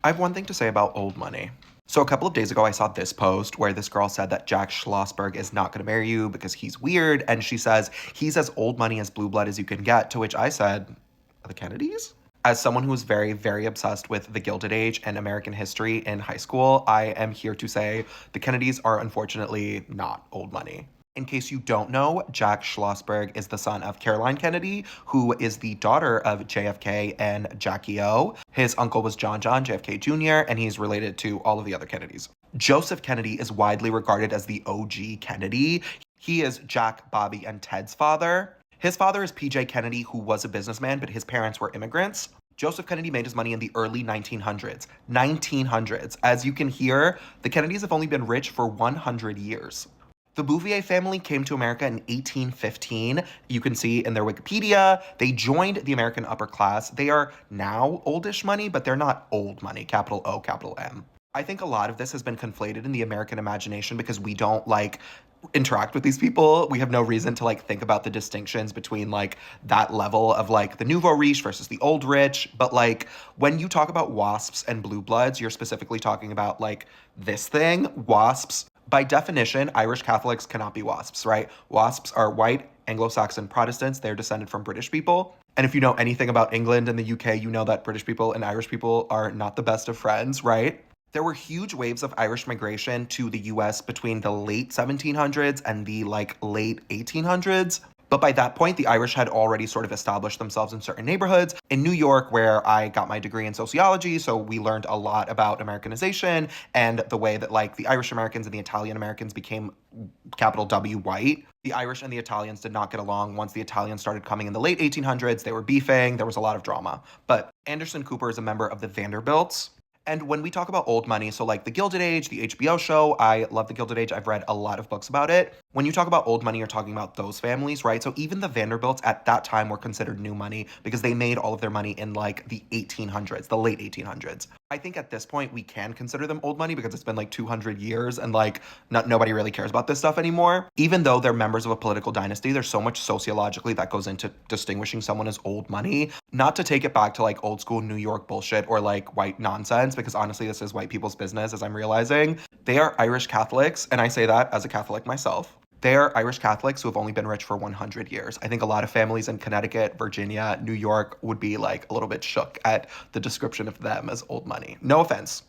I have one thing to say about old money. So a couple of days ago, I saw this post where this girl said that Jack Schlossberg is not going to marry you because he's weird, and she says he's as old money as blue blood as you can get. To which I said, the Kennedys? As someone who was very, very obsessed with the Gilded Age and American history in high school, I am here to say the Kennedys are unfortunately not old money. In case you don't know, Jack Schlossberg is the son of Caroline Kennedy, who is the daughter of JFK and Jackie O. His uncle was John JFK Jr., and he's related to all of the other Kennedys. Joseph Kennedy is widely regarded as the OG Kennedy. He is Jack, Bobby, and Ted's father. His father is PJ Kennedy, who was a businessman, but his parents were immigrants. Joseph Kennedy made his money in the early 1900s. 1900s. As you can hear, the Kennedys have only been rich for 100 years. The Bouvier family came to America in 1815. You can see in their Wikipedia, they joined the American upper class. They are now oldish money, but they're not old money, capital O, capital M. I think a lot of this has been conflated in the American imagination because we don't interact with these people. We have no reason to think about the distinctions between that level of the nouveau riche versus the old rich. But when you talk about WASPs and blue bloods, you're specifically talking about this thing. WASPs, by definition, Irish Catholics cannot be WASPs, right? WASPs are white Anglo-Saxon Protestants. They're descended from British people. And if you know anything about England and the UK, you know that British people and Irish people are not the best of friends, right? There were huge waves of Irish migration to the US between the late 1700s and the late 1800s. But by that point, the Irish had already sort of established themselves in certain neighborhoods. In New York, where I got my degree in sociology, so we learned a lot about Americanization and the way that the Irish Americans and the Italian Americans became capital W white. The Irish and the Italians did not get along. Once the Italians started coming in the late 1800s, they were beefing. There was a lot of drama. But Anderson Cooper is a member of the Vanderbilts. And when we talk about old money, so the Gilded Age, the HBO show, I love the Gilded Age. I've read a lot of books about it. When you talk about old money, you're talking about those families, right? So even the Vanderbilts at that time were considered new money because they made all of their money in the 1800s, the late 1800s. I think at this point we can consider them old money because it's been 200 years and nobody really cares about this stuff anymore. Even though they're members of a political dynasty, there's so much sociologically that goes into distinguishing someone as old money. Not to take it back to old school New York bullshit or white nonsense, because honestly this is white people's business, as I'm realizing. They are Irish Catholics, and I say that as a Catholic myself. They are Irish Catholics who have only been rich for 100 years. I think a lot of families in Connecticut, Virginia, New York would be a little bit shook at the description of them as old money. No offense.